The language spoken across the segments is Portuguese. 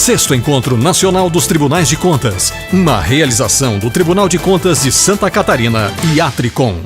Sexto Encontro Nacional dos Tribunais de Contas, uma realização do Tribunal de Contas de Santa Catarina e Atricom.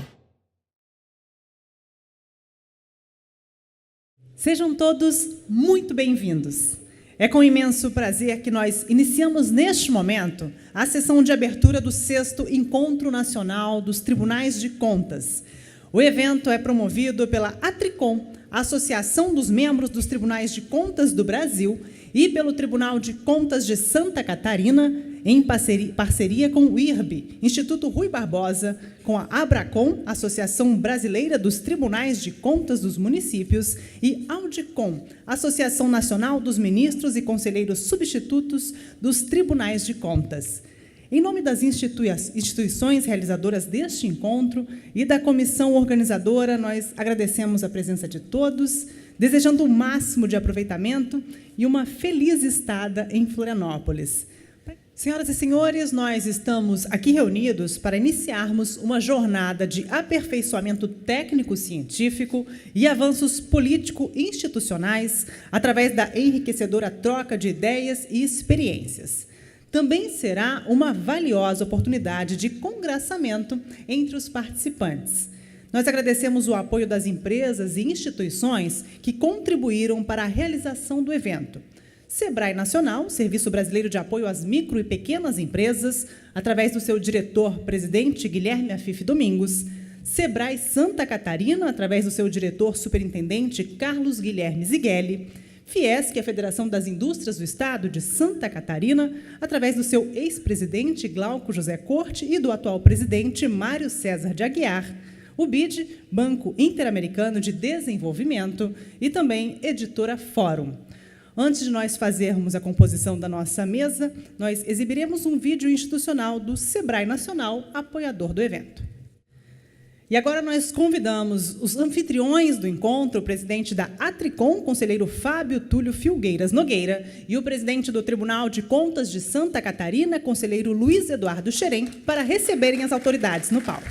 Sejam todos muito bem-vindos. É com imenso prazer que nós iniciamos neste momento a sessão de abertura do Sexto Encontro Nacional dos Tribunais de Contas. O evento é promovido pela Atricom, a Associação dos Membros dos Tribunais de Contas do Brasil, e pelo Tribunal de Contas de Santa Catarina, em parceria com o IRB, Instituto Rui Barbosa, com a Abracom, Associação Brasileira dos Tribunais de Contas dos Municípios, e Audicom, Associação Nacional dos Ministros e Conselheiros Substitutos dos Tribunais de Contas. Em nome das instituições realizadoras deste encontro e da comissão organizadora, nós agradecemos a presença de todos, desejando o máximo de aproveitamento e uma feliz estada em Florianópolis. Senhoras e senhores, nós estamos aqui reunidos para iniciarmos uma jornada de aperfeiçoamento técnico-científico e avanços político-institucionais através da enriquecedora troca de ideias e experiências. Também será uma valiosa oportunidade de congraçamento entre os participantes. Nós agradecemos o apoio das empresas e instituições que contribuíram para a realização do evento. Sebrae Nacional, Serviço Brasileiro de Apoio às Micro e Pequenas Empresas, através do seu diretor-presidente Guilherme Afif Domingos. Sebrae Santa Catarina, através do seu diretor-superintendente Carlos Guilherme Zigueli. Fiesc, a Federação das Indústrias do Estado de Santa Catarina, através do seu ex-presidente Glauco José Corte e do atual presidente Mário César de Aguiar. O BID, Banco Interamericano de Desenvolvimento, e também Editora Fórum. Antes de nós fazermos a composição da nossa mesa, nós exibiremos um vídeo institucional do Sebrae Nacional, apoiador do evento. E agora nós convidamos os anfitriões do encontro, o presidente da Atricom, conselheiro Fábio Túlio Filgueiras Nogueira, e o presidente do Tribunal de Contas de Santa Catarina, conselheiro Luiz Eduardo Xerém, para receberem as autoridades no palco.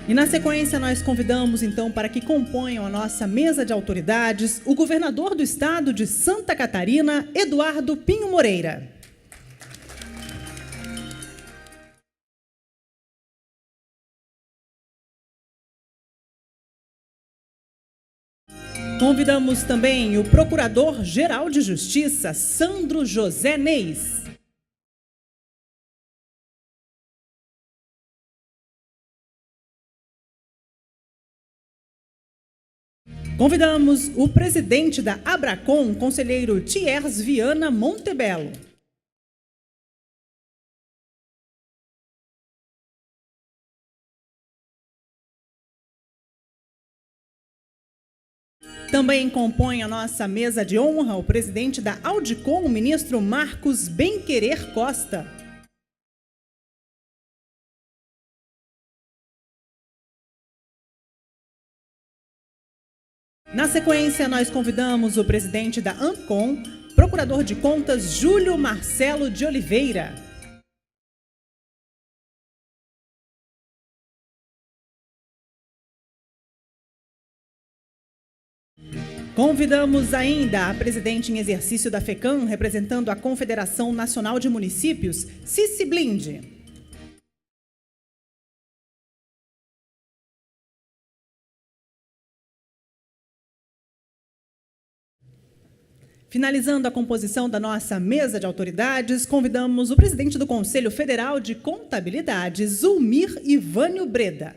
E, na sequência, nós convidamos, então, para que componham a nossa mesa de autoridades, o governador do Estado de Santa Catarina, Eduardo Pinho Moreira. Convidamos também o Procurador-Geral de Justiça, Sandro José Neis. Convidamos o presidente da Abracom, conselheiro Thiers Viana Montebello. Também compõe a nossa mesa de honra o presidente da Audicom, o ministro Marcos Benquerer Costa. Na sequência, nós convidamos o presidente da AMCOM, procurador de contas Júlio Marcelo de Oliveira. Convidamos ainda a presidente em exercício da FECAM, representando a Confederação Nacional de Municípios, Cici Blinde. Finalizando a composição da nossa mesa de autoridades, convidamos o presidente do Conselho Federal de Contabilidade, Zulmir Ivânio Breda.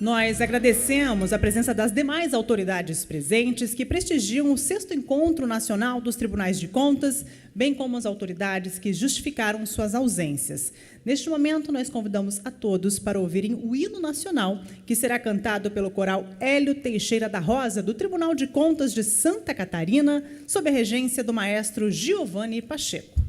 Nós agradecemos a presença das demais autoridades presentes que prestigiam o 6º Encontro Nacional dos Tribunais de Contas, bem como as autoridades que justificaram suas ausências. Neste momento, nós convidamos a todos para ouvirem o hino nacional, que será cantado pelo coral Hélio Teixeira da Rosa, do Tribunal de Contas de Santa Catarina, sob a regência do maestro Giovanni Pacheco.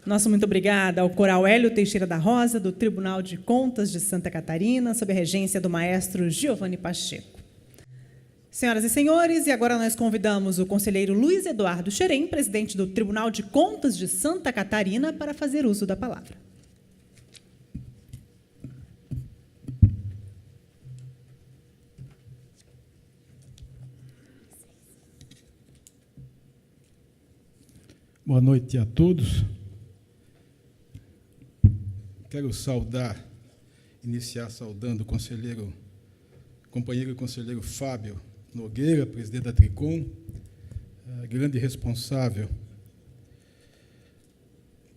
Nosso muito obrigada ao coral Hélio Teixeira da Rosa, do Tribunal de Contas de Santa Catarina, sob a regência do maestro Giovanni Pacheco. Senhoras e senhores, e agora nós convidamos o conselheiro Luiz Eduardo Xerém, presidente do Tribunal de Contas de Santa Catarina, para fazer uso da palavra. Boa noite a todos. Quero iniciar saudando o companheiro conselheiro Fábio Nogueira, presidente da Tricom, grande responsável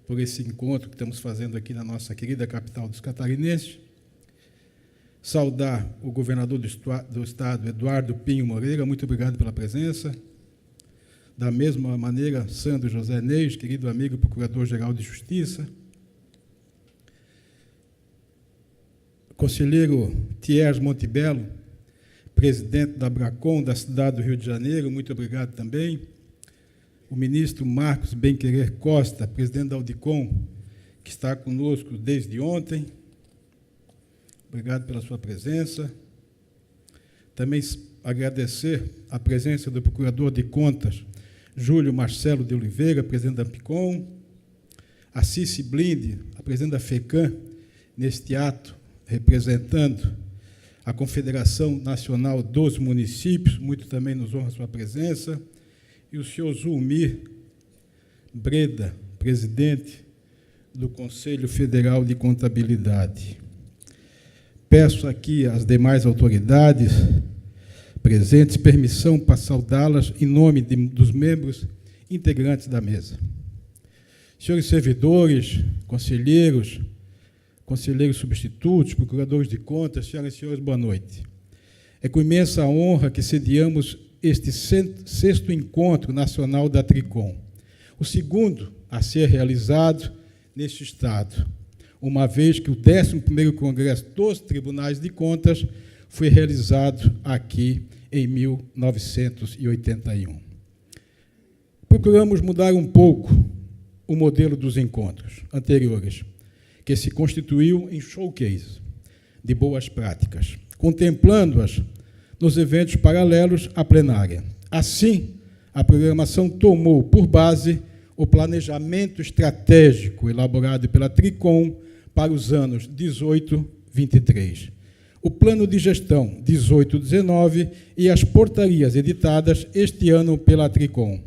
por esse encontro que estamos fazendo aqui na nossa querida capital dos catarinenses. Saudar o governador do Estado, Eduardo Pinho Moreira, muito obrigado pela presença. Da mesma maneira, Sandro José Neis, querido amigo Procurador-Geral de Justiça. conselheiro Thierry Montebello, presidente da Abracom, da cidade do Rio de Janeiro, muito obrigado também. O ministro Marcos Benquerer Costa, presidente da Audicom, que está conosco desde ontem. Obrigado pela sua presença. Também agradecer a presença do Procurador de Contas, Júlio Marcelo de Oliveira, presidente da Picom, a Cici Blinde, a presidente da FECAM, neste ato, representando a Confederação Nacional dos Municípios, muito também nos honra a sua presença, e o senhor Zulmir Breda, presidente do Conselho Federal de Contabilidade. Peço aqui às demais autoridades presentes permissão para saudá-las em nome dos membros integrantes da mesa. Senhores servidores, conselheiros substitutos, procuradores de contas, senhoras e senhores, boa noite. É com imensa honra que sediamos este 6º Encontro Nacional da Tricom, o segundo a ser realizado neste Estado, uma vez que o 11º Congresso dos Tribunais de Contas foi realizado aqui em 1981. Procuramos mudar um pouco o modelo dos encontros anteriores, que se constituiu em showcase de boas práticas, contemplando-as nos eventos paralelos à plenária. Assim, a programação tomou por base o planejamento estratégico elaborado pela Tricom para os anos 18-23, o plano de gestão 18-19 e as portarias editadas este ano pela Tricom.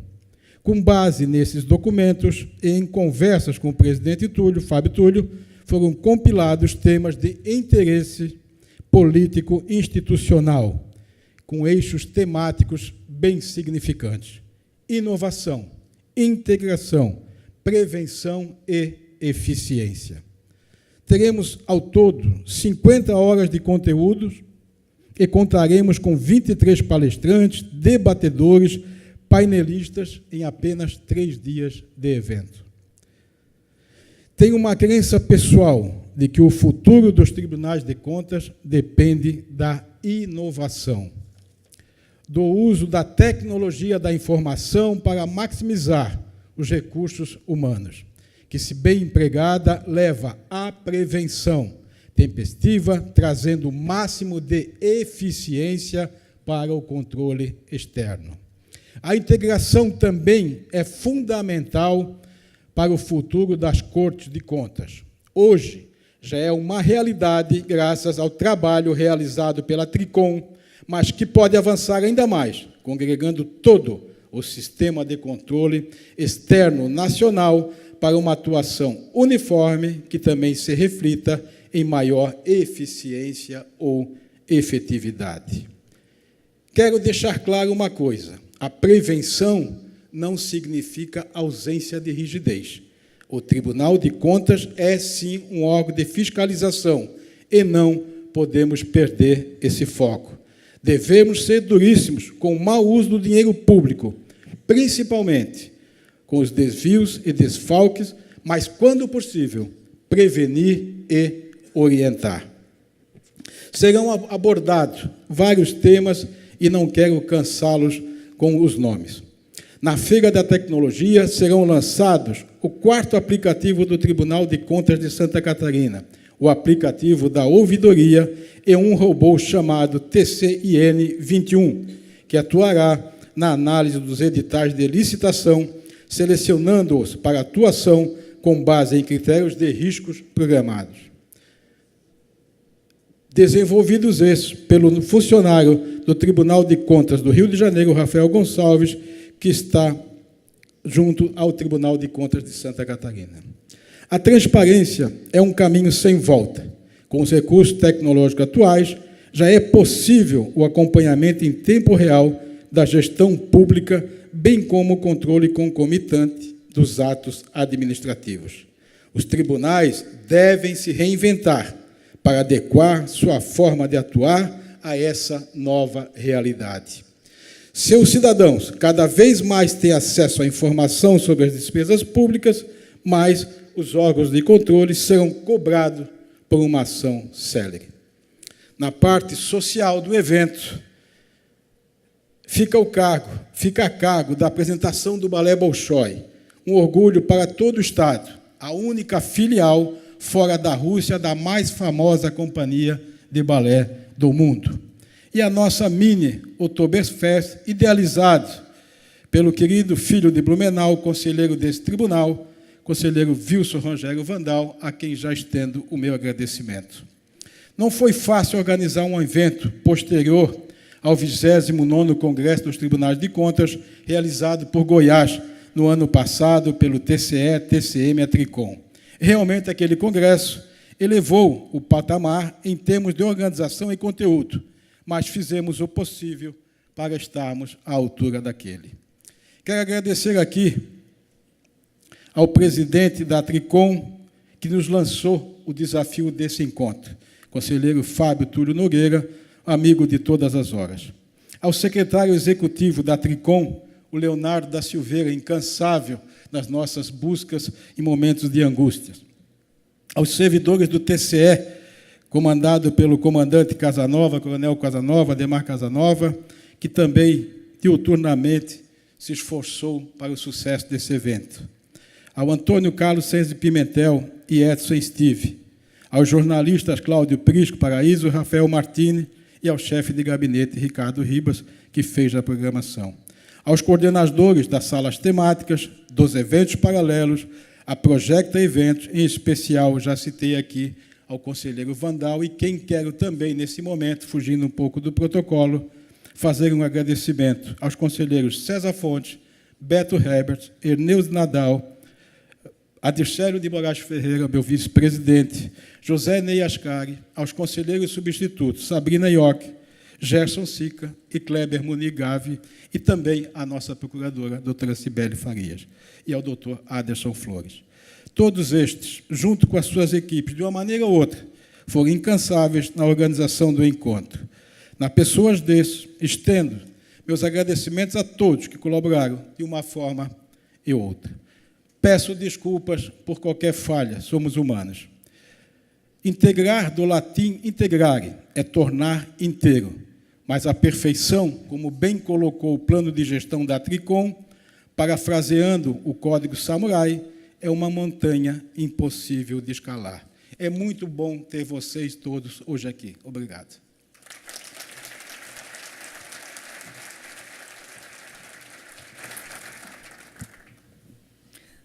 Com base nesses documentos e em conversas com o presidente Fábio Túlio, foram compilados temas de interesse político institucional, com eixos temáticos bem significantes: inovação, integração, prevenção e eficiência. Teremos, ao todo, 50 horas de conteúdos e contaremos com 23 palestrantes, debatedores, painelistas em apenas 3 dias de evento. Tenho uma crença pessoal de que o futuro dos tribunais de contas depende da inovação, do uso da tecnologia da informação para maximizar os recursos humanos, que, se bem empregada, leva à prevenção tempestiva, trazendo o máximo de eficiência para o controle externo. A integração também é fundamental para o futuro das Cortes de Contas. Hoje, já é uma realidade graças ao trabalho realizado pela Tricom, mas que pode avançar ainda mais, congregando todo o sistema de controle externo nacional para uma atuação uniforme que também se reflita em maior eficiência ou efetividade. Quero deixar claro uma coisa: a prevenção não significa ausência de rigidez. O Tribunal de Contas é, sim, um órgão de fiscalização e não podemos perder esse foco. Devemos ser duríssimos com o mau uso do dinheiro público, principalmente com os desvios e desfalques, mas, quando possível, prevenir e orientar. Serão abordados vários temas e não quero cansá-los com os nomes. Na Feira da Tecnologia serão lançados o 4º aplicativo do Tribunal de Contas de Santa Catarina, o aplicativo da ouvidoria e um robô chamado TCIN 21, que atuará na análise dos editais de licitação, selecionando-os para atuação com base em critérios de riscos programados. Desenvolvidos esses pelo funcionário do Tribunal de Contas do Rio de Janeiro, Rafael Gonçalves, que está junto ao Tribunal de Contas de Santa Catarina. A transparência é um caminho sem volta. Com os recursos tecnológicos atuais, já é possível o acompanhamento em tempo real da gestão pública, bem como o controle concomitante dos atos administrativos. Os tribunais devem se reinventar para adequar sua forma de atuar a essa nova realidade. Seus cidadãos cada vez mais têm acesso à informação sobre as despesas públicas, mas os órgãos de controle serão cobrados por uma ação célere. na parte social do evento, fica a cargo da apresentação do Balé Bolshoi, um orgulho para todo o Estado, a única filial fora da Rússia da mais famosa companhia de balé do mundo. E a nossa mini Oktoberfest, idealizado pelo querido filho de Blumenau, conselheiro desse tribunal, conselheiro Wilson Rogério Vandal, a quem já estendo o meu agradecimento. Não foi fácil organizar um evento posterior ao 29º Congresso dos Tribunais de Contas, realizado por Goiás no ano passado pelo TCE, TCM e a Tricom. Realmente, aquele congresso elevou o patamar em termos de organização e conteúdo, mas fizemos o possível para estarmos à altura daquele. Quero agradecer aqui ao presidente da Tricom, que nos lançou o desafio desse encontro, conselheiro Fábio Túlio Nogueira, amigo de todas as horas. Ao secretário executivo da Tricom, o Leonardo da Silveira, incansável nas nossas buscas em momentos de angústia. Aos servidores do TCE, comandado pelo comandante Casanova, coronel Casanova, Ademar Casanova, que também, diuturnamente, se esforçou para o sucesso desse evento. Ao Antônio Carlos Senz de Pimentel e Edson Steve, aos jornalistas Cláudio Prisco Paraíso, Rafael Martini e ao chefe de gabinete Ricardo Ribas, que fez a programação. Aos coordenadores das salas temáticas, dos eventos paralelos, a Projecta Eventos, em especial, já citei aqui, ao conselheiro Vandal, e quem quero também, nesse momento, fugindo um pouco do protocolo, fazer um agradecimento aos conselheiros César Fonte, Beto Herbert, Erneudo Nadal, Adircélio de Moraes Ferreira, meu vice-presidente, José Ney Ascari, aos conselheiros substitutos Sabrina Ioc, Gerson Sica e Kleber Muniz Gavi, e também a nossa procuradora, doutora Cibele Farias, e ao doutor Aderson Flores. Todos estes, junto com as suas equipes, de uma maneira ou outra, foram incansáveis na organização do encontro. Na pessoas desses, estendo meus agradecimentos a todos que colaboraram de uma forma e outra. Peço desculpas por qualquer falha, somos humanos. Integrar, do latim integrare, é tornar inteiro. Mas a perfeição, como bem colocou o plano de gestão da Tricom, parafraseando o Código Samurai, é uma montanha impossível de escalar. É muito bom ter vocês todos hoje aqui. Obrigado.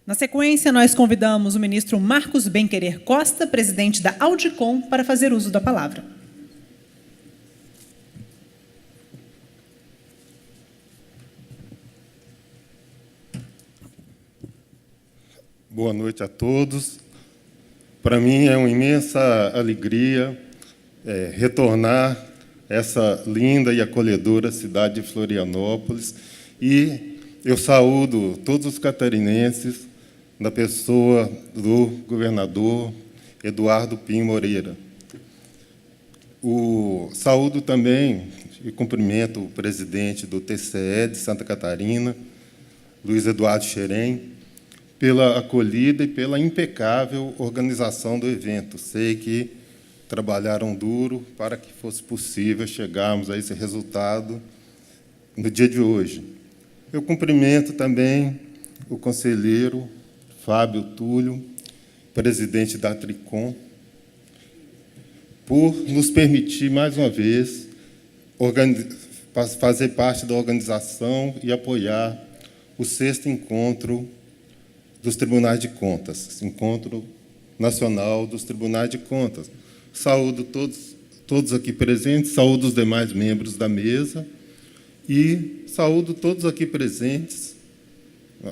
Na sequência, nós convidamos o ministro Marcos Benquerer Costa, presidente da Audicom, para fazer uso da palavra. Boa noite a todos. Para mim é uma imensa alegria retornar a essa linda e acolhedora cidade de Florianópolis, e eu saúdo todos os catarinenses na pessoa do governador Eduardo Pinho Moreira. Saúdo também e cumprimento o presidente do TCE de Santa Catarina, Luiz Eduardo Xerém, pela acolhida e pela impecável organização do evento. Sei que trabalharam duro para que fosse possível chegarmos a esse resultado no dia de hoje. Eu cumprimento também o conselheiro Fábio Túlio, presidente da Tricom, por nos permitir, mais uma vez, fazer parte da organização e apoiar o 6º encontro dos Tribunais de Contas, Encontro Nacional dos Tribunais de Contas. Saúdo todos aqui presentes, saúdo os demais membros da mesa e saúdo todos aqui presentes.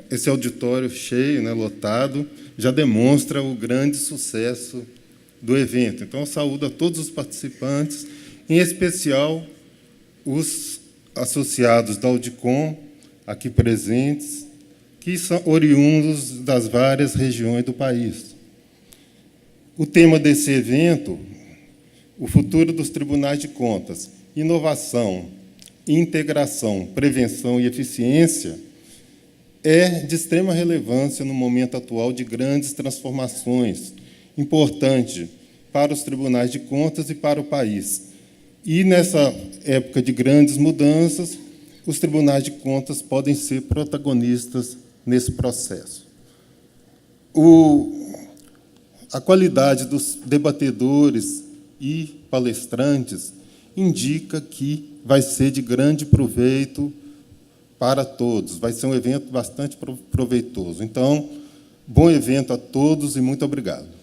Esse auditório cheio, lotado, já demonstra o grande sucesso do evento. Então, eu saúdo a todos os participantes, em especial os associados da Audicom, aqui presentes, que são oriundos das várias regiões do país. O tema desse evento, o futuro dos tribunais de contas, inovação, integração, prevenção e eficiência, é de extrema relevância no momento atual de grandes transformações, importante para os tribunais de contas e para o país, E, nessa época de grandes mudanças, os tribunais de contas podem ser protagonistas nesse processo. A qualidade dos debatedores e palestrantes indica que vai ser de grande proveito para todos. Vai ser um evento bastante proveitoso. Então, bom evento a todos e muito obrigado.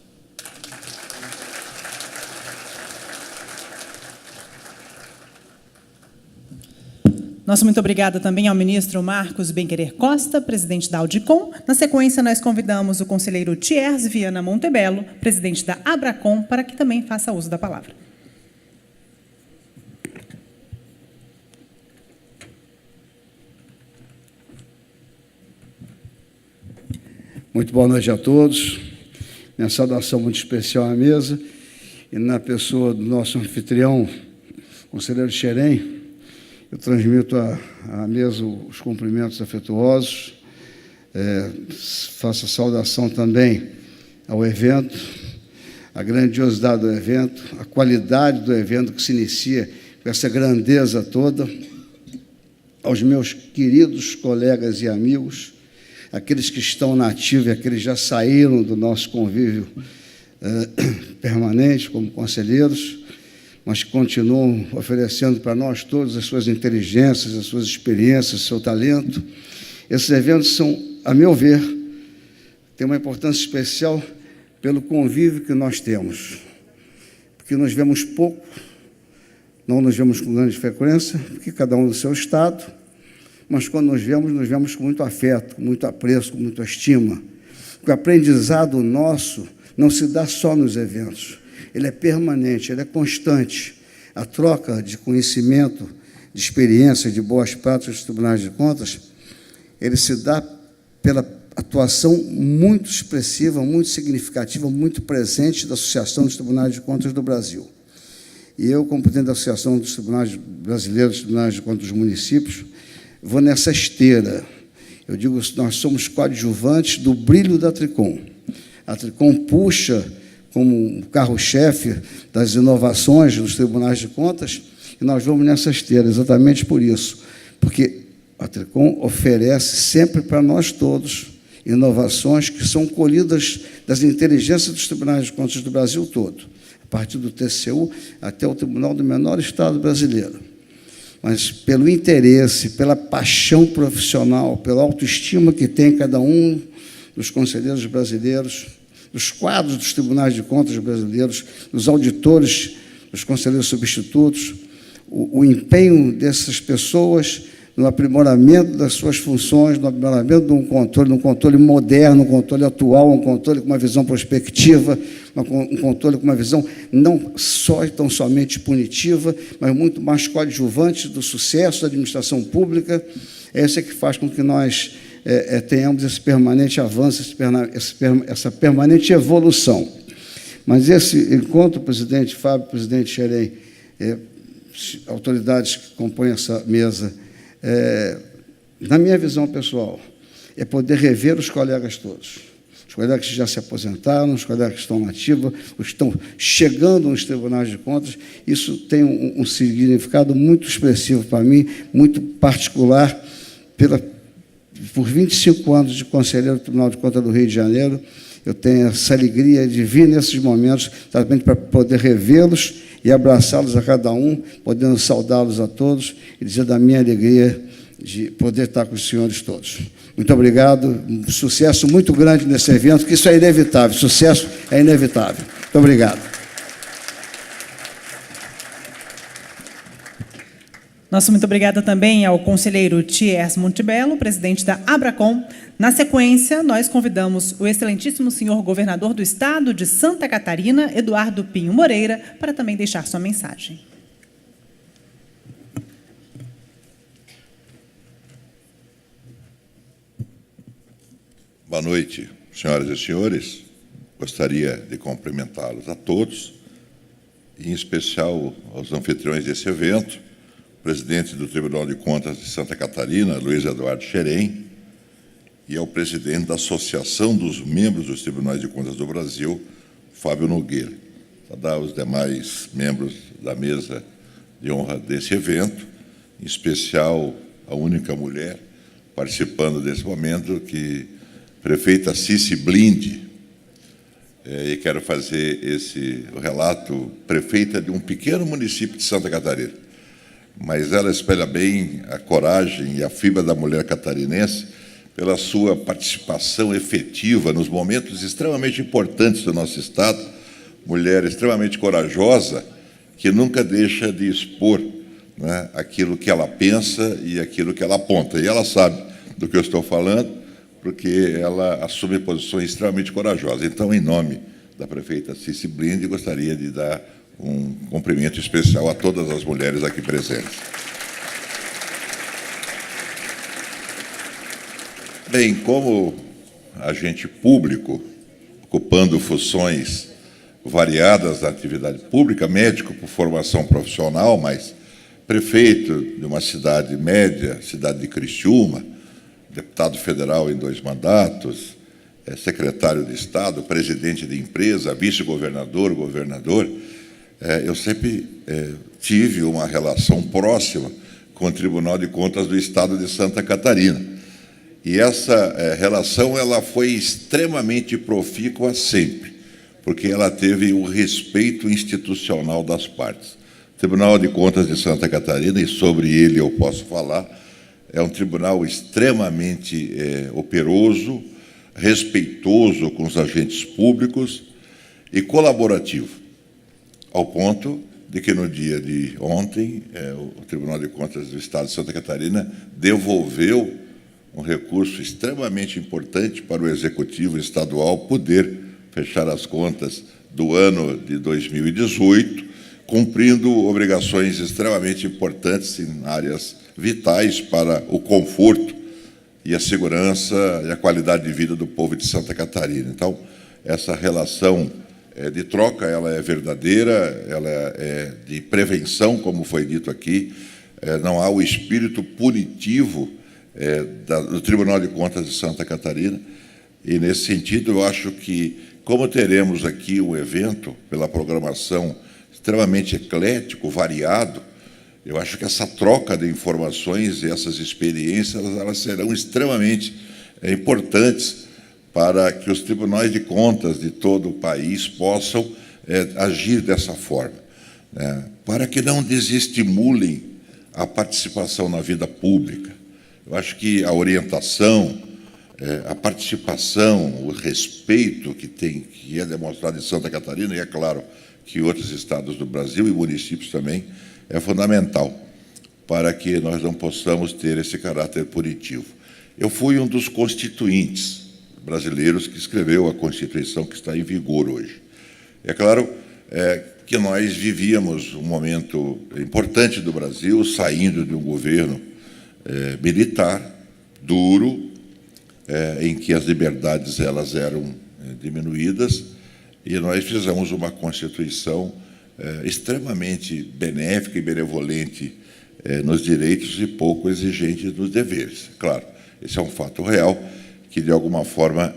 Nosso muito obrigada também ao ministro Marcos Benquerer Costa, presidente da Audicom. Na sequência, nós convidamos o conselheiro Thiers Viana Montebello, presidente da Abracom, para que também faça uso da palavra. Muito boa noite a todos. Minha saudação muito especial à mesa e na pessoa do nosso anfitrião, conselheiro Xerém, eu transmito à mesa os cumprimentos afetuosos, faço a saudação também ao evento, a grandiosidade do evento, a qualidade do evento que se inicia com essa grandeza toda, aos meus queridos colegas e amigos, aqueles que estão na ativa e aqueles que já saíram do nosso convívio permanente como conselheiros, mas que continuam oferecendo para nós todos as suas inteligências, as suas experiências, o seu talento. Esses eventos são, a meu ver, têm uma importância especial pelo convívio que nós temos, porque nos vemos pouco, não nos vemos com grande frequência, porque cada um do seu estado, mas quando nos vemos com muito afeto, com muito apreço, com muita estima. O aprendizado nosso não se dá só nos eventos, ele é permanente, ele é constante. A troca de conhecimento, de experiência, de boas práticas dos tribunais de contas, ele se dá pela atuação muito expressiva, muito significativa, muito presente da Associação dos Tribunais de Contas do Brasil. E eu, como presidente da Associação dos Tribunais Brasileiros, dos Tribunais de Contas dos Municípios, vou nessa esteira. Eu digo que nós somos coadjuvantes do brilho da Tricom. A Tricom puxa como carro-chefe das inovações dos tribunais de contas e nós vamos nessa esteira, exatamente por isso, porque a Tricom oferece sempre para nós todos inovações que são colhidas das inteligências dos tribunais de contas do Brasil todo, a partir do TCU até o Tribunal do Menor Estado brasileiro. Mas pelo interesse, pela paixão profissional, pela autoestima que tem cada um dos conselheiros brasileiros, dos quadros dos tribunais de contas brasileiros, dos auditores, dos conselheiros substitutos, o empenho dessas pessoas no aprimoramento das suas funções, no aprimoramento de um controle moderno, um controle atual, um controle com uma visão prospectiva, um controle com uma visão não só e tão somente punitiva, mas muito mais coadjuvante do sucesso da administração pública. Essa é que faz com que nós tenhamos esse permanente avanço, essa permanente evolução. Mas esse encontro, presidente Fábio, presidente Xerém, autoridades que compõem essa mesa, na minha visão pessoal, é poder rever os colegas todos. Os colegas que já se aposentaram, os colegas que estão na ativa, os que estão chegando nos tribunais de contas. Isso tem um significado muito expressivo para mim, muito particular, por 25 anos de conselheiro do Tribunal de Contas do Rio de Janeiro. Eu tenho essa alegria de vir nesses momentos, exatamente para poder revê-los e abraçá-los a cada um, podendo saudá-los a todos e dizer da minha alegria de poder estar com os senhores todos. Muito obrigado, um sucesso muito grande nesse evento, que isso é inevitável, sucesso é inevitável. Muito obrigado. Nosso muito obrigada também ao conselheiro Thiers Montebello, presidente da Abracom. Na sequência, nós convidamos o excelentíssimo senhor governador do Estado de Santa Catarina, Eduardo Pinho Moreira, para também deixar sua mensagem. Boa noite, senhoras e senhores. Gostaria de cumprimentá-los a todos, em especial aos anfitriões desse evento, presidente do Tribunal de Contas de Santa Catarina, Luiz Eduardo Xerém, e ao presidente da Associação dos Membros dos Tribunais de Contas do Brasil, Fábio Nogueira. Saudar os demais membros da mesa de honra desse evento, em especial a única mulher participando desse momento, prefeita Cici Blind, e quero fazer o relato, prefeita de um pequeno município de Santa Catarina, mas ela espelha bem a coragem e a fibra da mulher catarinense pela sua participação efetiva nos momentos extremamente importantes do nosso Estado, mulher extremamente corajosa, que nunca deixa de expor, né, aquilo que ela pensa e aquilo que ela aponta. E ela sabe do que eu estou falando, porque ela assume posições extremamente corajosas. Então, em nome da prefeita Cici Blind, gostaria de dar um cumprimento especial a todas as mulheres aqui presentes. Bem, como agente público, ocupando funções variadas da atividade pública, médico por formação profissional, mas prefeito de uma cidade média, cidade de Criciúma, deputado federal em 2 mandatos, secretário de Estado, presidente de empresa, vice-governador, governador, eu sempre tive uma relação próxima com o Tribunal de Contas do Estado de Santa Catarina. E essa relação ela foi extremamente profícua sempre, porque ela teve o respeito institucional das partes. O Tribunal de Contas de Santa Catarina, e sobre ele eu posso falar, é um tribunal extremamente operoso, respeitoso com os agentes públicos e colaborativo, ao ponto de que, no dia de ontem, o Tribunal de Contas do Estado de Santa Catarina devolveu um recurso extremamente importante para o Executivo Estadual poder fechar as contas do ano de 2018, cumprindo obrigações extremamente importantes em áreas vitais para o conforto e a segurança e a qualidade de vida do povo de Santa Catarina. Então, essa relação de troca, ela é verdadeira, ela é de prevenção, como foi dito aqui, não há o espírito punitivo do Tribunal de Contas de Santa Catarina, e, nesse sentido, eu acho que, como teremos aqui um evento, pela programação extremamente eclético, variado, eu acho que essa troca de informações e essas experiências elas serão extremamente importantes para que os tribunais de contas de todo o país possam agir dessa forma, né, para que não desestimulem a participação na vida pública. Eu acho que a orientação, a participação, o respeito que é demonstrado em Santa Catarina, e é claro que outros estados do Brasil e municípios também, é fundamental para que nós não possamos ter esse caráter punitivo. Eu fui um dos constituintes brasileiros que escreveu a Constituição que está em vigor hoje. É claro que nós vivíamos um momento importante do Brasil, saindo de um governo militar, duro, em que as liberdades elas eram diminuídas, e nós fizemos uma Constituição extremamente benéfica e benevolente nos direitos e pouco exigente nos deveres. Claro, esse é um fato real que, de alguma forma,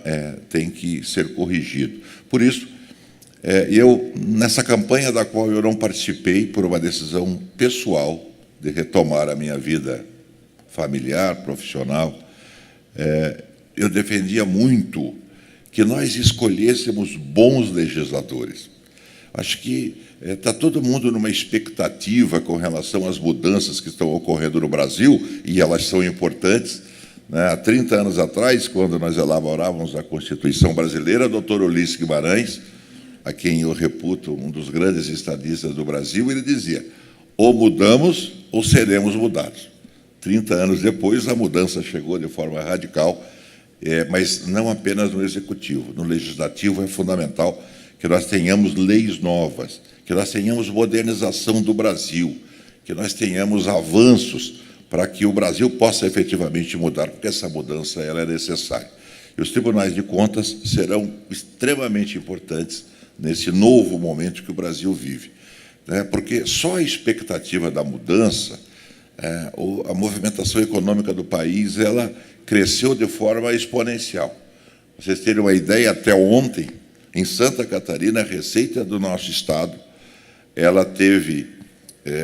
tem que ser corrigido. Por isso, eu, nessa campanha da qual eu não participei por uma decisão pessoal de retomar a minha vida familiar, profissional, eu defendia muito que nós escolhêssemos bons legisladores. Acho que está todo mundo numa expectativa com relação às mudanças que estão ocorrendo no Brasil, e elas são importantes. Né? Há 30 anos atrás, quando nós elaborávamos a Constituição brasileira, o doutor Ulisses Guimarães, a quem eu reputo um dos grandes estadistas do Brasil, ele dizia: ou mudamos ou seremos mudados. 30 anos depois, a mudança chegou de forma radical, mas não apenas no Executivo. No Legislativo é fundamental que nós tenhamos leis novas, que nós tenhamos modernização do Brasil, que nós tenhamos avanços para que o Brasil possa efetivamente mudar, porque essa mudança ela é necessária. E os tribunais de contas serão extremamente importantes nesse novo momento que o Brasil vive, né? Porque só a expectativa da mudança, a movimentação econômica do país, ela cresceu de forma exponencial. Vocês terem uma ideia, até ontem, em Santa Catarina, a receita do nosso Estado ela teve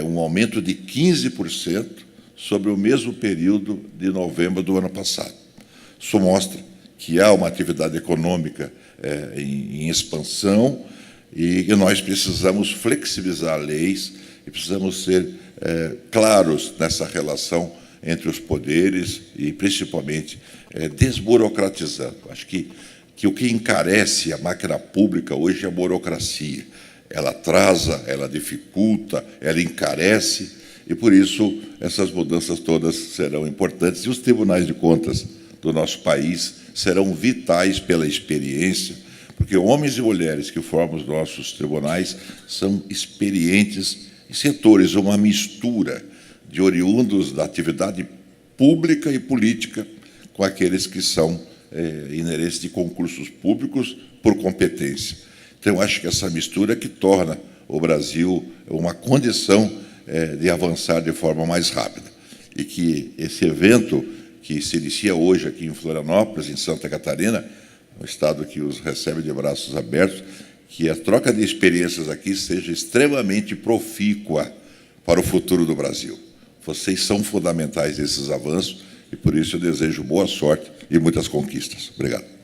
um aumento de 15% sobre o mesmo período de novembro do ano passado. Isso mostra que há uma atividade econômica em expansão e que nós precisamos flexibilizar leis e precisamos ser claros nessa relação entre os poderes e, principalmente, desburocratizando. Acho que o que encarece a máquina pública hoje é a burocracia. Ela atrasa, ela dificulta, ela encarece, e, por isso, essas mudanças todas serão importantes. E os tribunais de contas do nosso país serão vitais pela experiência, porque homens e mulheres que formam os nossos tribunais são experientes em setores, uma mistura de oriundos da atividade pública e política com aqueles que são inerentes de concursos públicos por competência. Então, acho que essa mistura que torna o Brasil uma condição de avançar de forma mais rápida. E que esse evento que se inicia hoje aqui em Florianópolis, em Santa Catarina, um estado que os recebe de braços abertos, que a troca de experiências aqui seja extremamente profícua para o futuro do Brasil. Vocês são fundamentais nesses avanços e, por isso, eu desejo boa sorte e muitas conquistas. Obrigado.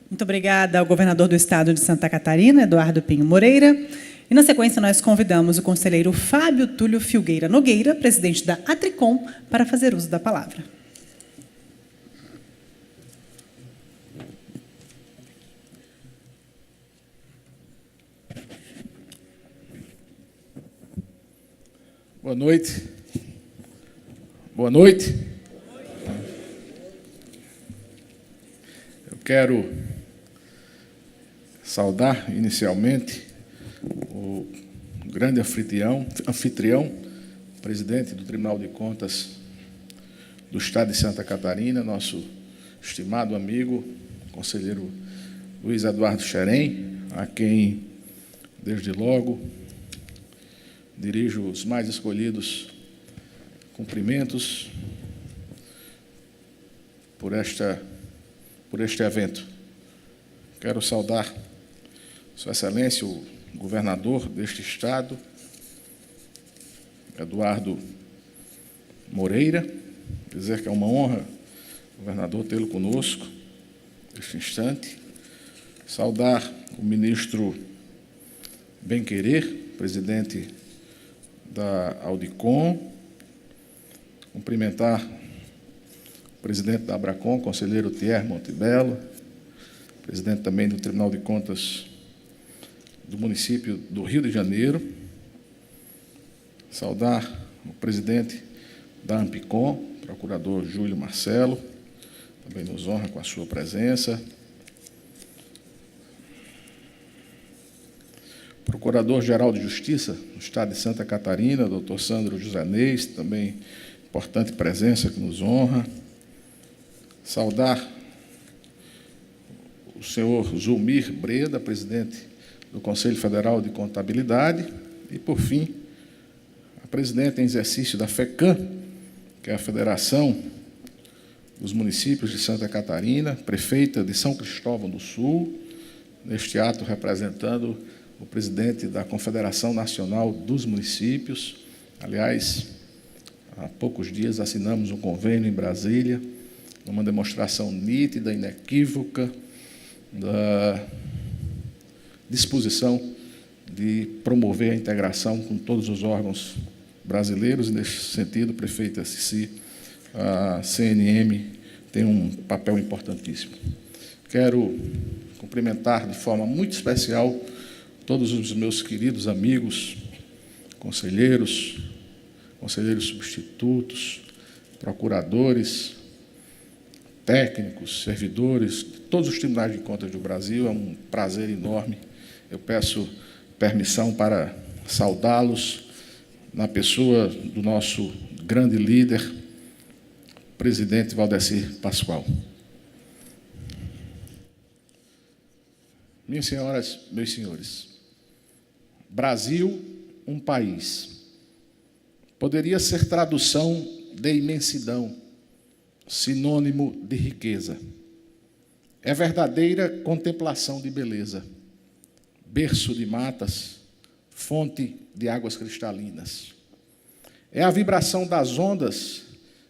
Muito obrigada ao governador do Estado de Santa Catarina, Eduardo Pinho Moreira. E, na sequência, nós convidamos o conselheiro Fábio Túlio Filgueira Nogueira, presidente da Atricom, para fazer uso da palavra. Boa noite. Boa noite. Eu quero saudar inicialmente o grande anfitrião, presidente do Tribunal de Contas do Estado de Santa Catarina, nosso estimado amigo, conselheiro Luiz Eduardo Xerém, a quem, desde logo, dirijo os mais escolhidos cumprimentos por este evento. Quero saudar Sua Excelência, o governador deste Estado, Eduardo Moreira, dizer que é uma honra, governador, tê-lo conosco neste instante. Saudar o ministro Bem-Querer, presidente da Audicom, cumprimentar o presidente da Abracom, conselheiro Thierry Montebello, presidente também do Tribunal de Contas do município do Rio de Janeiro, saudar o presidente da Ampicom, procurador Júlio Marcelo, também nos honra com a sua presença, Procurador-Geral de Justiça do Estado de Santa Catarina, doutor Sandro José Neis, também importante presença que nos honra. Saudar o senhor Zulmir Breda, presidente do Conselho Federal de Contabilidade. E, por fim, a presidente em exercício da FECAM, que é a Federação dos Municípios de Santa Catarina, prefeita de São Cristóvão do Sul, neste ato representando o presidente da Confederação Nacional dos Municípios. Aliás, há poucos dias assinamos um convênio em Brasília, uma demonstração nítida, inequívoca, da disposição de promover a integração com todos os órgãos brasileiros, e, neste sentido, prefeita Cici, a CNM tem um papel importantíssimo. Quero cumprimentar de forma muito especial todos os meus queridos amigos, conselheiros substitutos, procuradores, técnicos, servidores, de todos os tribunais de contas do Brasil. É um prazer enorme. Eu peço permissão para saudá-los na pessoa do nosso grande líder, presidente Valdecir Pascoal. Minhas senhoras, meus senhores, Brasil, um país. Poderia ser tradução de imensidão, sinônimo de riqueza. É verdadeira contemplação de beleza, berço de matas, fonte de águas cristalinas. É a vibração das ondas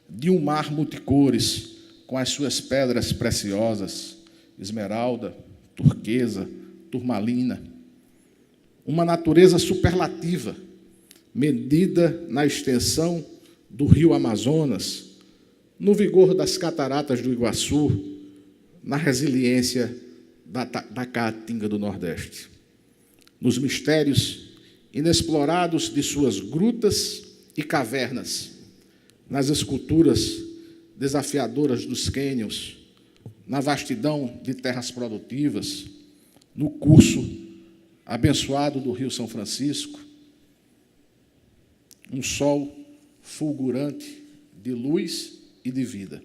de um mar multicores, com as suas pedras preciosas, esmeralda, turquesa, turmalina. Uma natureza superlativa, medida na extensão do rio Amazonas, no vigor das cataratas do Iguaçu, na resiliência da Caatinga do Nordeste, nos mistérios inexplorados de suas grutas e cavernas, nas esculturas desafiadoras dos cânions, na vastidão de terras produtivas, no curso abençoado do Rio São Francisco, um sol fulgurante de luz e de vida.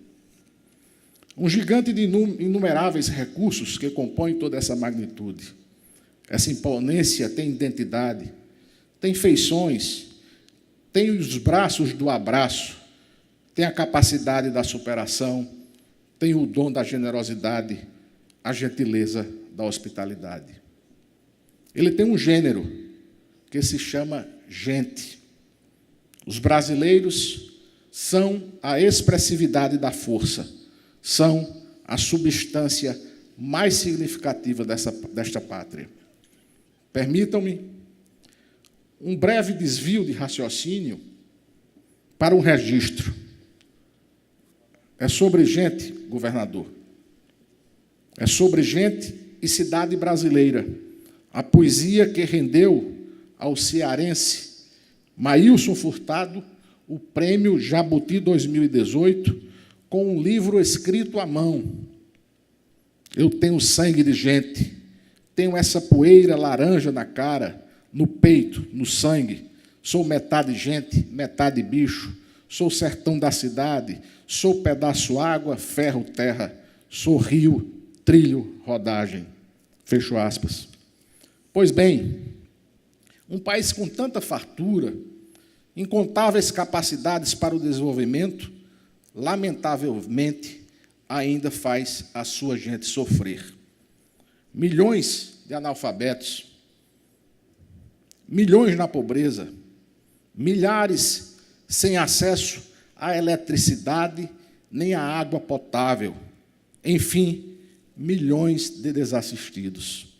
Um gigante de inumeráveis recursos que compõem toda essa magnitude. Essa imponência tem identidade, tem feições, tem os braços do abraço, tem a capacidade da superação, tem o dom da generosidade, a gentileza da hospitalidade. Ele tem um gênero que se chama gente. Os brasileiros são a expressividade da força, são a substância mais significativa desta pátria. Permitam-me um breve desvio de raciocínio para um registro. É sobre gente, governador. É sobre gente e cidade brasileira. A poesia que rendeu ao cearense Maílson Furtado o Prêmio Jabuti 2018 com um livro escrito à mão. Eu tenho sangue de gente, tenho essa poeira laranja na cara, no peito, no sangue. Sou metade gente, metade bicho. Sou sertão da cidade, sou pedaço água, ferro, terra. Sou rio, trilho, rodagem. Fecho aspas. Pois bem, um país com tanta fartura, incontáveis capacidades para o desenvolvimento, lamentavelmente, ainda faz a sua gente sofrer. Milhões de analfabetos, milhões na pobreza, milhares sem acesso à eletricidade nem à água potável, enfim, milhões de desassistidos.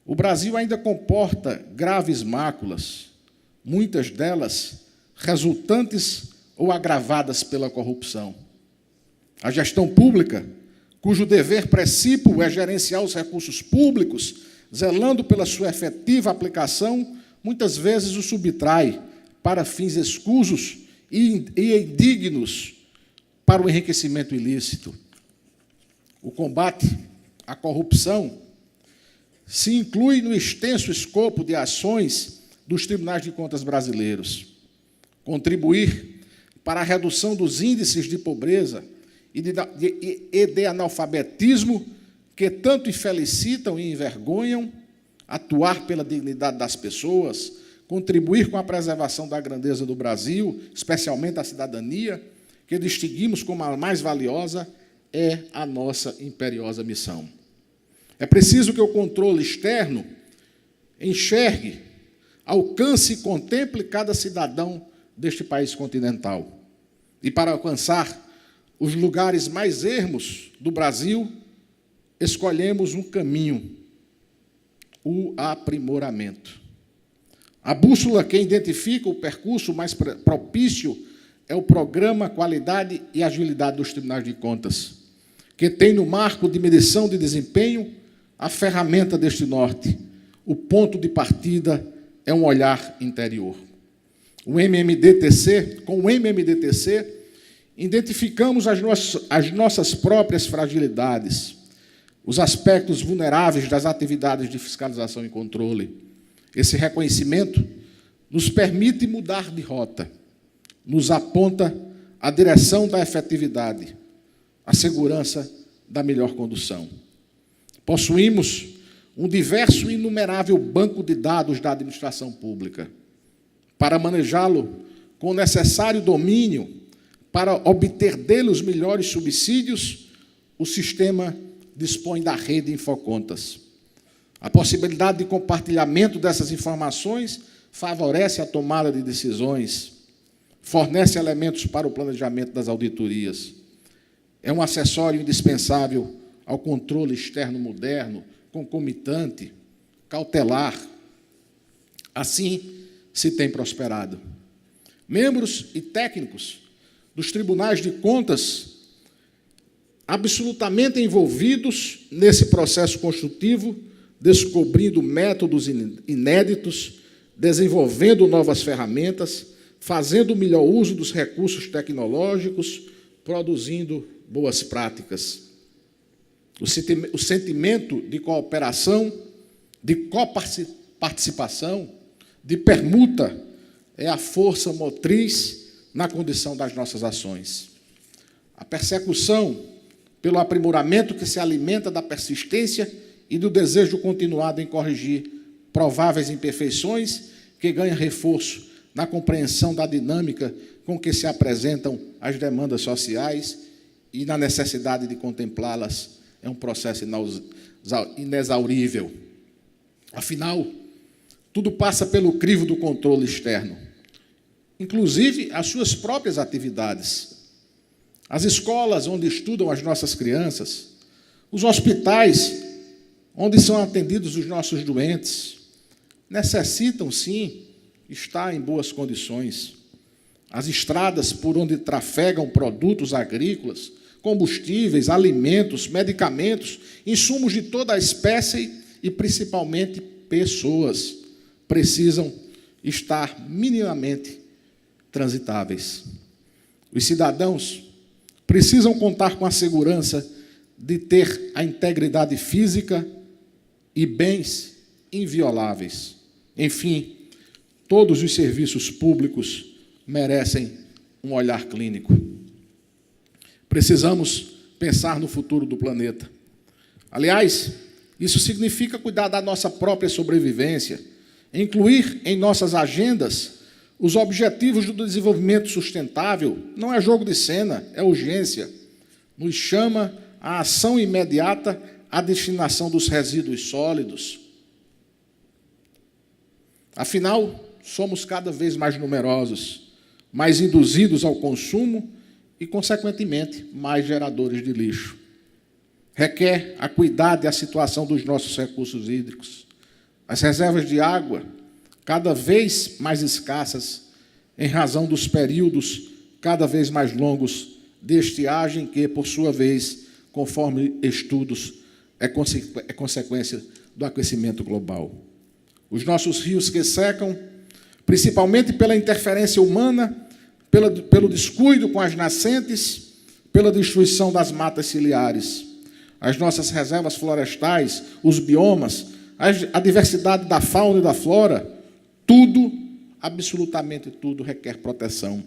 O Brasil ainda comporta graves máculas, muitas delas resultantes ou agravadas pela corrupção. A gestão pública, cujo dever precípuo é gerenciar os recursos públicos, zelando pela sua efetiva aplicação, muitas vezes o subtrai para fins escusos e indignos para o enriquecimento ilícito. O combate à corrupção se inclui no extenso escopo de ações dos tribunais de contas brasileiros. Contribuir para a redução dos índices de pobreza e de analfabetismo que tanto infelicitam e envergonham, atuar pela dignidade das pessoas, contribuir com a preservação da grandeza do Brasil, especialmente a cidadania, que distinguimos como a mais valiosa, é a nossa imperiosa missão. É preciso que o controle externo enxergue, alcance e contemple cada cidadão deste país continental. E para alcançar os lugares mais ermos do Brasil, escolhemos um caminho, o aprimoramento. A bússola que identifica o percurso mais propício é o Programa Qualidade e Agilidade dos Tribunais de Contas, que tem no marco de medição de desempenho a ferramenta deste norte. O ponto de partida é um olhar interior. Com o MMDTC, identificamos as nossas próprias fragilidades, os aspectos vulneráveis das atividades de fiscalização e controle. Esse reconhecimento nos permite mudar de rota, nos aponta a direção da efetividade, a segurança da melhor condução. Possuímos um diverso e inumerável banco de dados da administração pública. Para manejá-lo com o necessário domínio, para obter dele os melhores subsídios, o sistema dispõe da rede Infocontas. A possibilidade de compartilhamento dessas informações favorece a tomada de decisões, fornece elementos para o planejamento das auditorias. É um acessório indispensável ao controle externo moderno, concomitante, cautelar. Assim se tem prosperado. Membros e técnicos dos tribunais de contas absolutamente envolvidos nesse processo construtivo, descobrindo métodos inéditos, desenvolvendo novas ferramentas, fazendo o melhor uso dos recursos tecnológicos, produzindo boas práticas. O sentimento de cooperação, de coparticipação, de permuta é a força motriz na condição das nossas ações. A persecução pelo aprimoramento que se alimenta da persistência e do desejo continuado em corrigir prováveis imperfeições, que ganha reforço na compreensão da dinâmica com que se apresentam as demandas sociais e na necessidade de contemplá-las, é um processo inexaurível. Afinal, tudo passa pelo crivo do controle externo, inclusive as suas próprias atividades. As escolas onde estudam as nossas crianças, os hospitais onde são atendidos os nossos doentes, necessitam, sim, estar em boas condições. As estradas por onde trafegam produtos agrícolas, combustíveis, alimentos, medicamentos, insumos de toda a espécie e, principalmente, pessoas, precisam estar minimamente transitáveis. Os cidadãos precisam contar com a segurança de ter a integridade física e bens invioláveis. Enfim, todos os serviços públicos merecem um olhar clínico. Precisamos pensar no futuro do planeta. Aliás, isso significa cuidar da nossa própria sobrevivência, incluir em nossas agendas os objetivos do desenvolvimento sustentável. Não é jogo de cena, é urgência. Nos chama a ação imediata à destinação dos resíduos sólidos. Afinal, somos cada vez mais numerosos, mais induzidos ao consumo e, consequentemente, mais geradores de lixo. Requer a cuidado e a situação dos nossos recursos hídricos. As reservas de água, cada vez mais escassas, em razão dos períodos cada vez mais longos de estiagem, que, por sua vez, conforme estudos, é consequência do aquecimento global. Os nossos rios que secam, principalmente pela interferência humana, pelo descuido com as nascentes, pela destruição das matas ciliares. As nossas reservas florestais, os biomas, a diversidade da fauna e da flora, tudo, absolutamente tudo, requer proteção.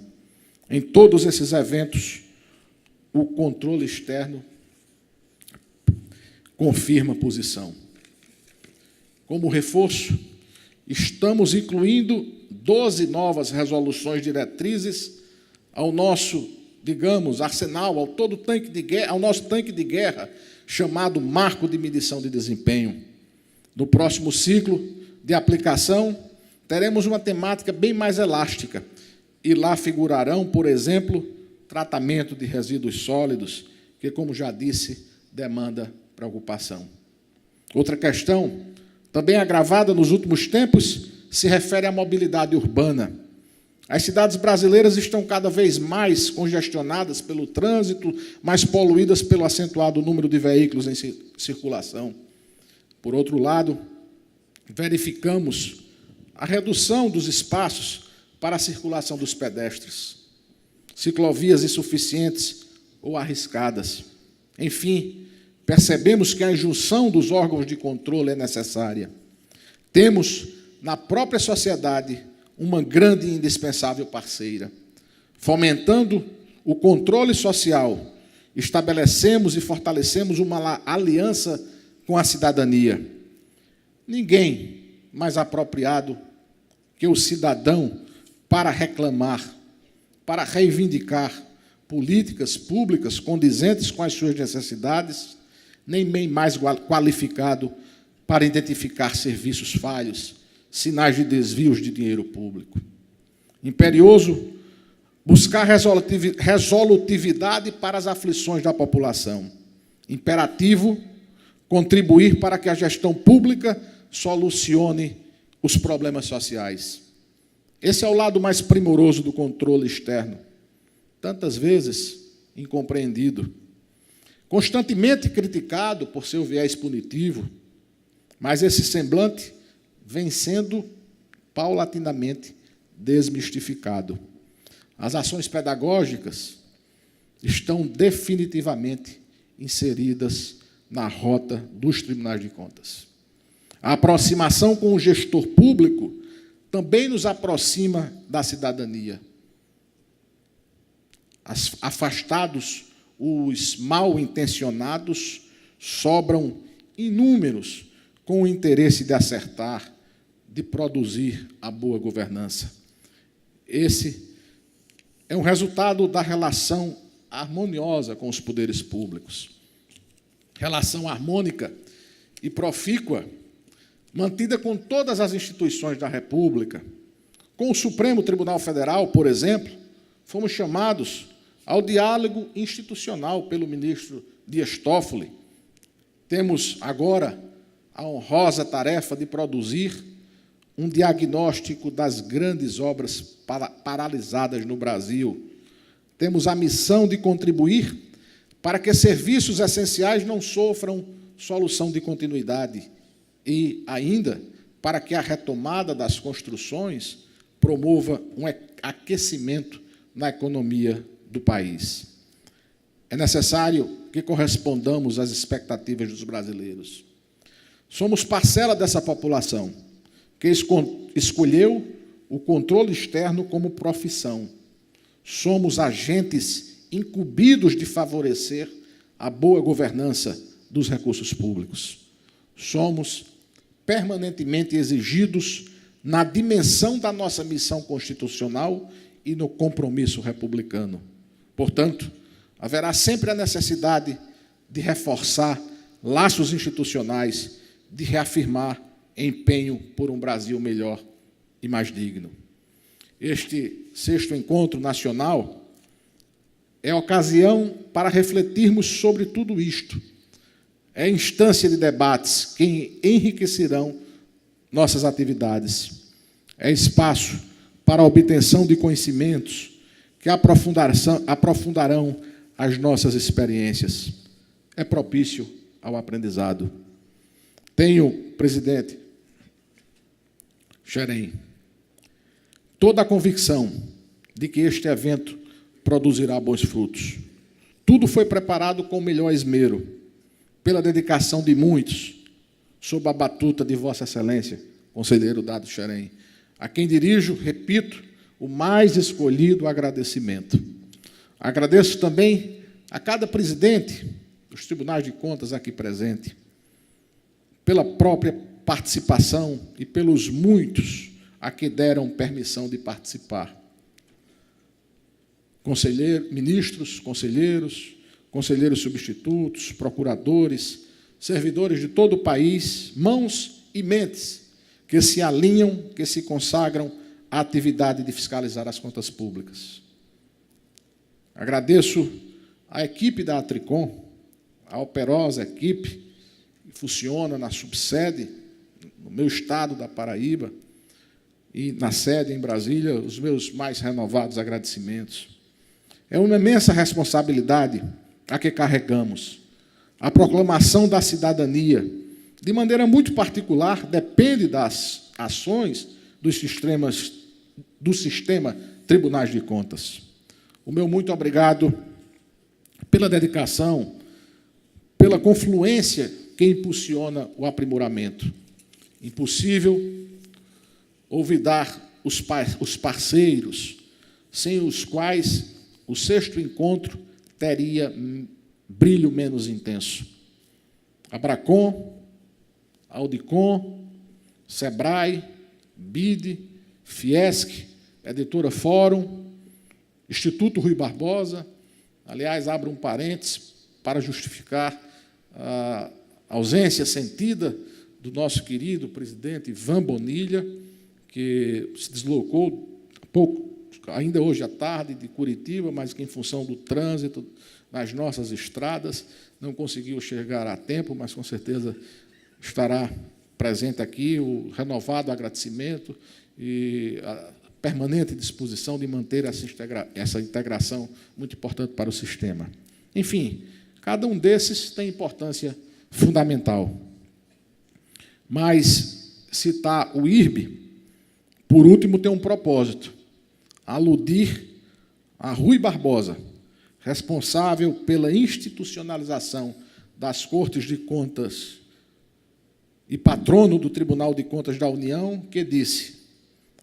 Em todos esses eventos, o controle externo confirma a posição. Como reforço, estamos incluindo 12 novas resoluções diretrizes ao nosso, digamos, arsenal, ao nosso tanque de guerra, chamado Marco de Medição de Desempenho. No próximo ciclo de aplicação, teremos uma temática bem mais elástica, e lá figurarão, por exemplo, tratamento de resíduos sólidos, que, como já disse, demanda preocupação. Outra questão, também agravada nos últimos tempos, se refere à mobilidade urbana. As cidades brasileiras estão cada vez mais congestionadas pelo trânsito, mais poluídas pelo acentuado número de veículos em circulação. Por outro lado, verificamos a redução dos espaços para a circulação dos pedestres, ciclovias insuficientes ou arriscadas. Enfim, percebemos que a injunção dos órgãos de controle é necessária. Temos, na própria sociedade, uma grande e indispensável parceira. Fomentando o controle social, estabelecemos e fortalecemos uma aliança com a cidadania. Ninguém mais apropriado que o cidadão para reclamar, para reivindicar, políticas públicas condizentes com as suas necessidades, nem bem mais qualificado para identificar serviços falhos, sinais de desvios de dinheiro público. Imperioso buscar resolutividade para as aflições da população. Imperativo contribuir para que a gestão pública solucione os problemas sociais. Esse é o lado mais primoroso do controle externo, tantas vezes incompreendido, constantemente criticado por seu viés punitivo, mas esse semblante vem sendo paulatinamente desmistificado. As ações pedagógicas estão definitivamente inseridas na rota dos tribunais de contas. A aproximação com o gestor público também nos aproxima da cidadania. Afastados os mal-intencionados, sobram inúmeros com o interesse de acertar, de produzir a boa governança. Esse é um resultado da relação harmoniosa com os poderes públicos. Relação harmônica e profícua, mantida com todas as instituições da República. Com o Supremo Tribunal Federal, por exemplo, fomos chamados ao diálogo institucional pelo ministro Dias Toffoli. Temos agora a honrosa tarefa de produzir um diagnóstico das grandes obras paralisadas no Brasil. Temos a missão de contribuir para que serviços essenciais não sofram solução de continuidade e, ainda, para que a retomada das construções promova um aquecimento na economia do país. É necessário que correspondamos às expectativas dos brasileiros. Somos parcela dessa população que escolheu o controle externo como profissão. Somos agentes incumbidos de favorecer a boa governança dos recursos públicos. Somos permanentemente exigidos na dimensão da nossa missão constitucional e no compromisso republicano. Portanto, haverá sempre a necessidade de reforçar laços institucionais, de reafirmar empenho por um Brasil melhor e mais digno. Este 6º Encontro Nacional é ocasião para refletirmos sobre tudo isto. É instância de debates que enriquecerão nossas atividades. É espaço para a obtenção de conhecimentos que aprofundarão as nossas experiências. É propício ao aprendizado. Tenho, presidente Xerém, toda a convicção de que este evento produzirá bons frutos. Tudo foi preparado com o melhor esmero, pela dedicação de muitos, sob a batuta de Vossa Excelência, conselheiro Dado Xerém, a quem dirijo, repito, o mais escolhido agradecimento. Agradeço também a cada presidente dos tribunais de contas aqui presente, pela própria participação e pelos muitos a que deram permissão de participar. Ministros, conselheiros substitutos, procuradores, servidores de todo o país, mãos e mentes que se alinham, que se consagram à atividade de fiscalizar as contas públicas. Agradeço à equipe da Atricom, a operosa equipe que funciona na subsede, no meu estado da Paraíba, e na sede em Brasília, os meus mais renovados agradecimentos. É uma imensa responsabilidade a que carregamos. A proclamação da cidadania, de maneira muito particular, depende das ações do sistema Tribunais de Contas. O meu muito obrigado pela dedicação, pela confluência que impulsiona o aprimoramento. Impossível olvidar os parceiros, sem os quais o 6º encontro teria brilho menos intenso. Abracom, Audicom, Sebrae, BID, Fiesc, Editora Fórum, Instituto Rui Barbosa, Aliás, abro um parênteses para justificar a ausência sentida do nosso querido presidente Ivan Bonilha, que se deslocou ainda hoje à tarde, de Curitiba, mas que, em função do trânsito nas nossas estradas, não conseguiu chegar a tempo, mas, com certeza, estará presente aqui. O renovado agradecimento e a permanente disposição de manter essa integração muito importante para o sistema. Enfim, cada um desses tem importância fundamental. Mas citar o IRB, por último, tem um propósito: aludir a Rui Barbosa, responsável pela institucionalização das Cortes de Contas e patrono do Tribunal de Contas da União, que disse,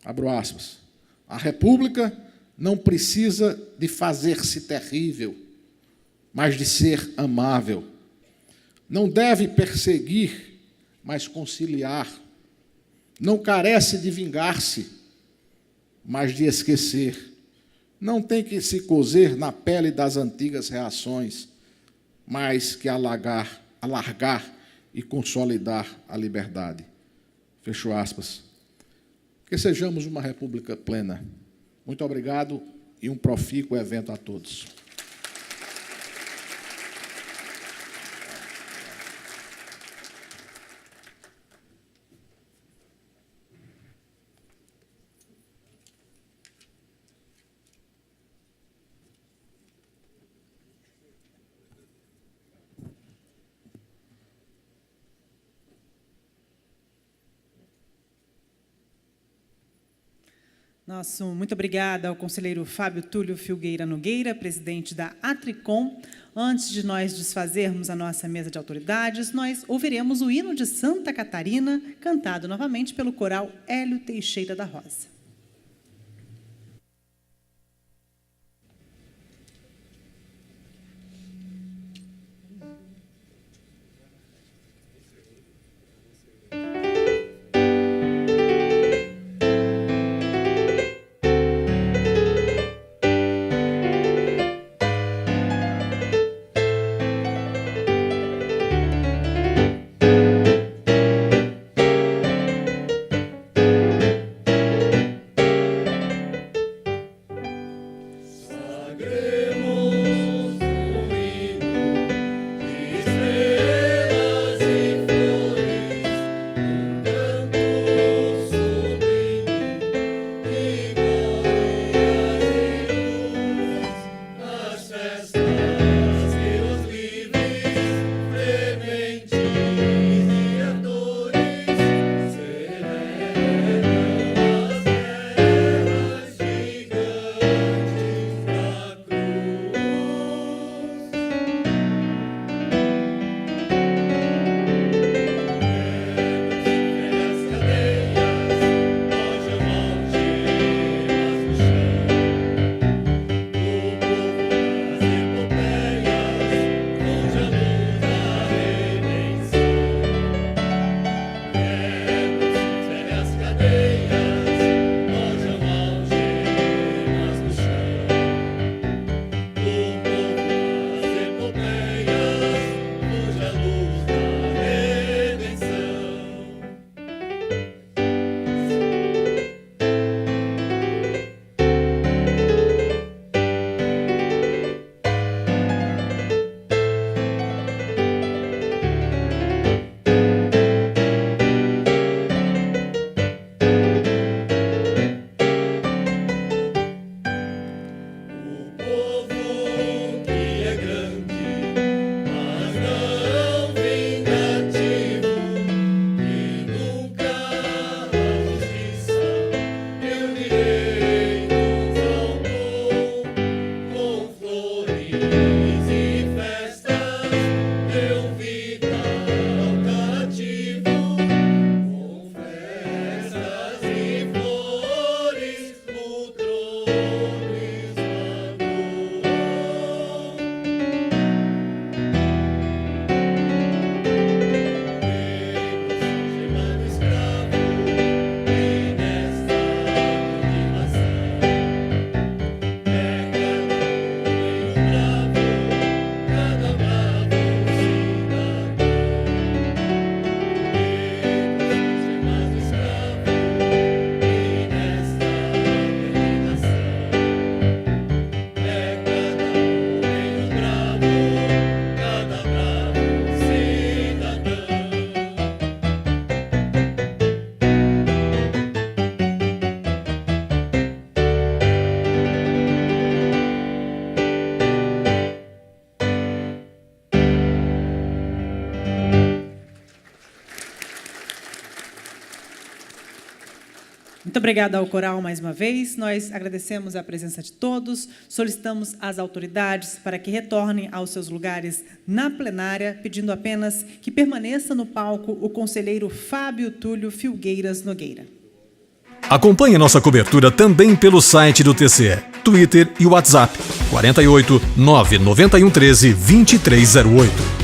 abro aspas, a República não precisa de fazer-se terrível, mas de ser amável. Não deve perseguir, mas conciliar. Não carece de vingar-se, mas de esquecer. Não tem que se coser na pele das antigas reações, mas que alargar e consolidar a liberdade. Fecho aspas. Que sejamos uma república plena. Muito obrigado e um profícuo evento a todos. Muito obrigada ao conselheiro Fábio Túlio Filgueira Nogueira, presidente da Atricom. Antes de nós desfazermos a nossa mesa de autoridades, nós ouviremos o hino de Santa Catarina, cantado novamente pelo coral Hélio Teixeira da Rosa. Muito obrigada ao coral mais uma vez. Nós agradecemos a presença de todos, solicitamos às autoridades para que retornem aos seus lugares na plenária, pedindo apenas que permaneça no palco o conselheiro Fábio Túlio Filgueiras Nogueira. Acompanhe nossa cobertura também pelo site do TCE, Twitter e WhatsApp 48 991 13 2308.